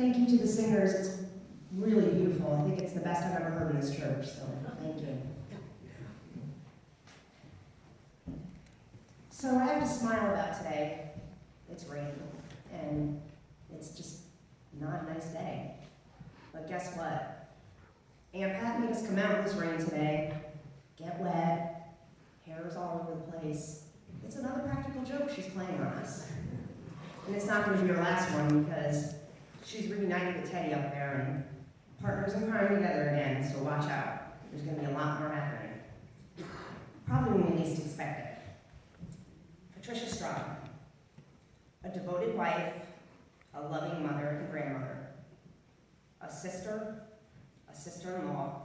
Thank you to the singers. It's really beautiful. I think it's the best I've ever heard in this church, so thank you. So I have to smile about today. It's raining, and it's just not a nice day. But guess what? Aunt Pat made us come out in this rain today, get wet, hair is all over the place. It's another practical joke she's playing on us. And it's not going to be her last one because she's reunited with Teddy up there and partners in crime together again, so watch out. There's going to be a lot more happening. Probably when we least expect it. Patricia Straub, a devoted wife, a loving mother and grandmother, a sister-in-law,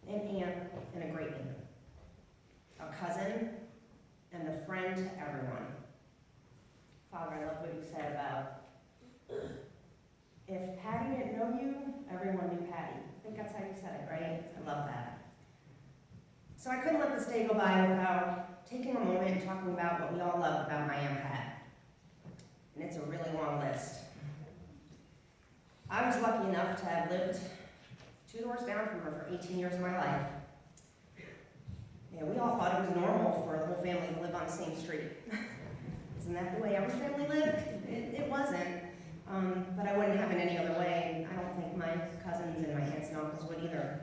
an aunt, and a great neighbor, a cousin, and a friend to everyone. Father, I love what you said about if Patty didn't know you, everyone knew Patty. I think that's how you said it, right? I love that. So I couldn't let this day go by without taking a moment and talking about what we all love about my Aunt Pat. And it's a really long list. I was lucky enough to have lived 2 doors down from her for 18 years of my life. Yeah, we all thought it was normal for the whole family to live on the same street. Isn't that the way every family lived? It wasn't. But I wouldn't have it any other way. I don't think my cousins and my aunts and uncles would either.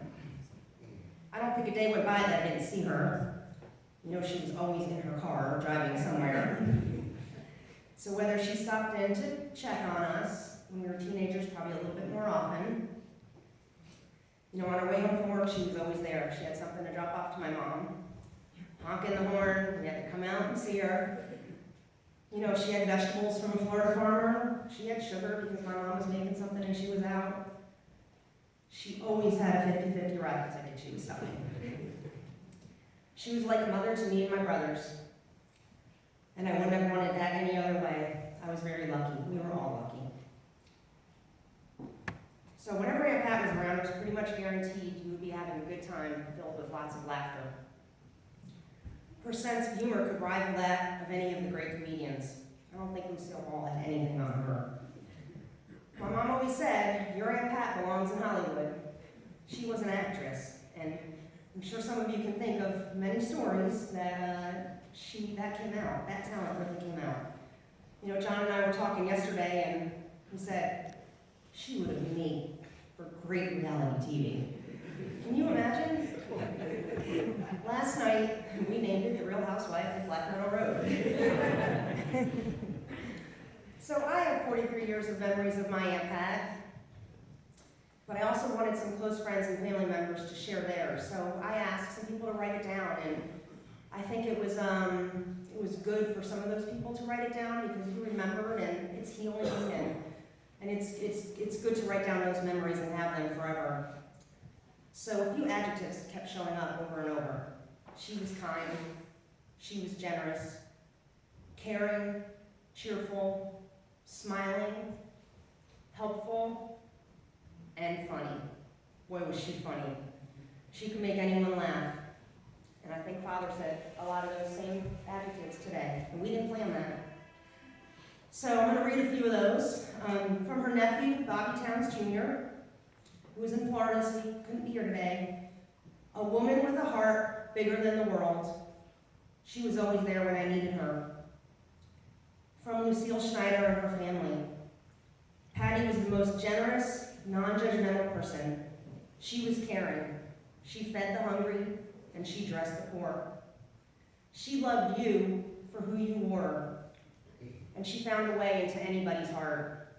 I don't think a day went by that I didn't see her. You know, she was always in her car or driving somewhere. So whether she stopped in to check on us when we were teenagers, probably a little bit more often. You know, on her way home from work, she was always there. She had something to drop off to my mom. Honking the horn, we had to come out and see her. You know, she had vegetables from a Florida farmer. She had sugar because my mom was making something and she was out. She always had a 50-50 racket ticket she was selling. She was like a mother to me and my brothers. And I wouldn't have wanted that any other way. I was very lucky. We were all lucky. So whenever Aunt Pat was around, it was pretty much guaranteed you would be having a good time filled with lots of laughter. Her sense of humor could rival that of any of the great comedians. I don't think Lucille Ball had anything on her. My mom always said, your Aunt Pat belongs in Hollywood. She was an actress, and I'm sure some of you can think of many stories that that talent really came out. You know, John and I were talking yesterday, and he said, she would have been made for great reality TV. Can you imagine? Last night, we named it The Real Housewife of Black Meadow Road. So I have 43 years of memories of my Aunt Pat, but I also wanted some close friends and family members to share theirs. So I asked some people to write it down, and I think it was good for some of those people to write it down because you remembered, and it's healing, and it's good to write down those memories and have them forever. So a few adjectives kept showing up over and over. She was kind, she was generous, caring, cheerful, smiling, helpful, and funny. Boy, was she funny. She could make anyone laugh. And I think Father said a lot of those same adjectives today, and we didn't plan that. So I'm going to read a few of those. From her nephew, Bobby Towns Jr., who was in Florida, so he couldn't be here today. A woman with a heart bigger than the world. She was always there when I needed her. From Lucille Schneider and her family. Patty was the most generous, non-judgmental person. She was caring. She fed the hungry, and she dressed the poor. She loved you for who you were, and she found a way into anybody's heart.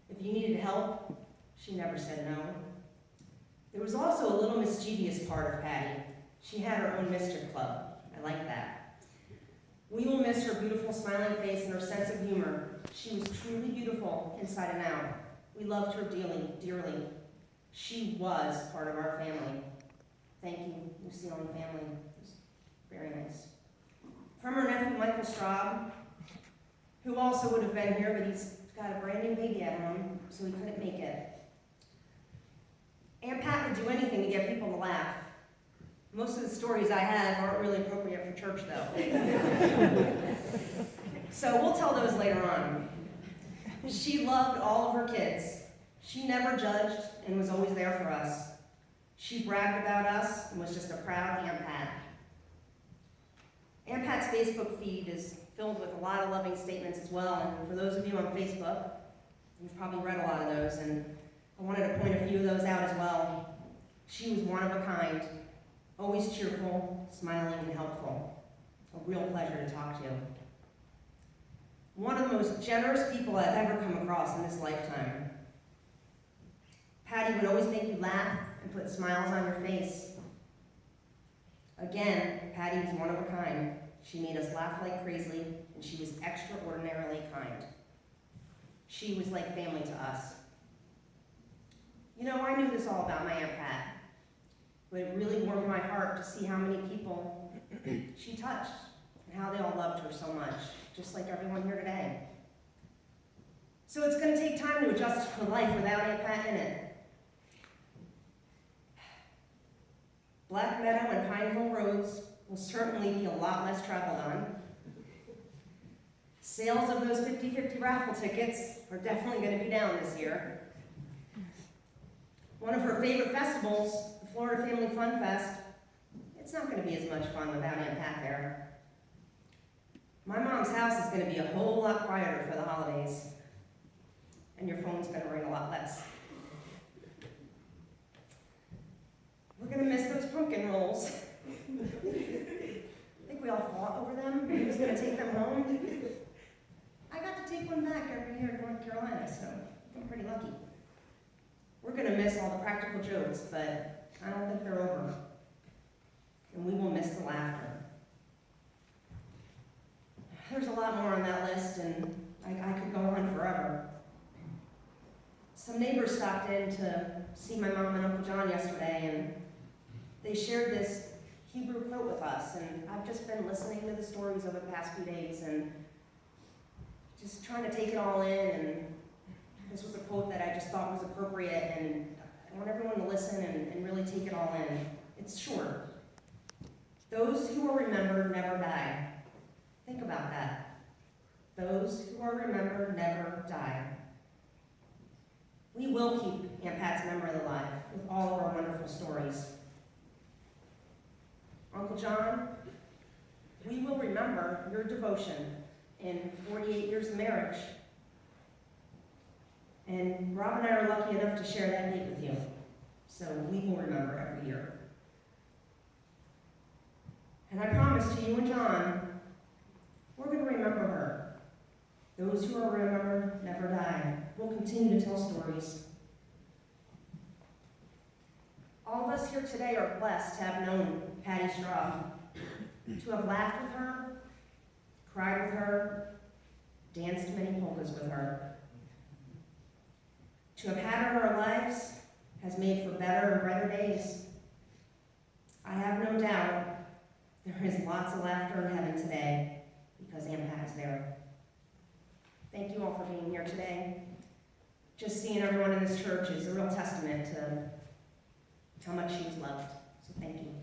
If you needed help, she never said no. There was also a little mischievous part of Patty. She had her own mischief club. I like that. We will miss her beautiful smiling face and her sense of humor. She was truly beautiful inside and out. We loved her dearly. She was part of our family. Thank you, Lucille and family. It was very nice. From her nephew, Michael Straub, who also would have been here, but he's got a brand new baby at home, so he couldn't make it. Aunt Pat would do anything to get people to laugh. Most of the stories I have aren't really appropriate for church, though. So we'll tell those later on. She loved all of her kids. She never judged and was always there for us. She bragged about us and was just a proud Aunt Pat. Aunt Pat's Facebook feed is filled with a lot of loving statements as well, and for those of you on Facebook, you've probably read a lot of those, and I wanted to point a few of those out as well. She was one of a kind, always cheerful, smiling, and helpful. A real pleasure to talk to. One of the most generous people I've ever come across in this lifetime. Patty would always make you laugh and put smiles on your face. Again, Patty was one of a kind. She made us laugh like crazy, and she was extraordinarily kind. She was like family to us. You know, I knew this all about my Aunt Pat, but it really warmed my heart to see how many people she touched and how they all loved her so much, just like everyone here today. So it's going to take time to adjust to a life without Aunt Pat in it. Black Meadow and Pine Hill roads will certainly be a lot less traveled on. Sales of those 50-50 raffle tickets are definitely going to be down this year. One of her favorite festivals, the Florida Family Fun Fest, it's not going to be as much fun without Aunt Pat there. My mom's house is going to be a whole lot quieter for the holidays, and your phone's going to ring a lot less. We're going to miss those pumpkin rolls. I think we all fought over them. Who's going to take them home? I got to take one back every year in North Carolina, so I'm pretty lucky. We're going to miss all the practical jokes, but I don't think they're over. And we will miss the laughter. There's a lot more on that list, and I could go on forever. Some neighbors stopped in to see my mom and Uncle John yesterday, and they shared this Hebrew quote with us, and I've just been listening to the stories over the past few days and just trying to take it all in, and this was a quote that I just thought was appropriate, and I want everyone to listen and really take it all in. It's short. Those who are remembered never die. Think about that. Those who are remembered never die. We will keep Aunt Pat's memory alive with all of our wonderful stories. Uncle John, we will remember your devotion in 48 years of marriage. And Rob and I are lucky enough to share that date with you. So we will remember every year. And I promise to you and John, we're going to remember her. Those who are remembered never die. We'll continue to tell stories. All of us here today are blessed to have known Patty Straub, to have laughed with her, cried with her, danced many polkas with her. To have had her in our lives has made for better and brighter days. I have no doubt there is lots of laughter in heaven today because Aunt Pat is there. Thank you all for being here today. Just seeing everyone in this church is a real testament to how much she was loved. So thank you.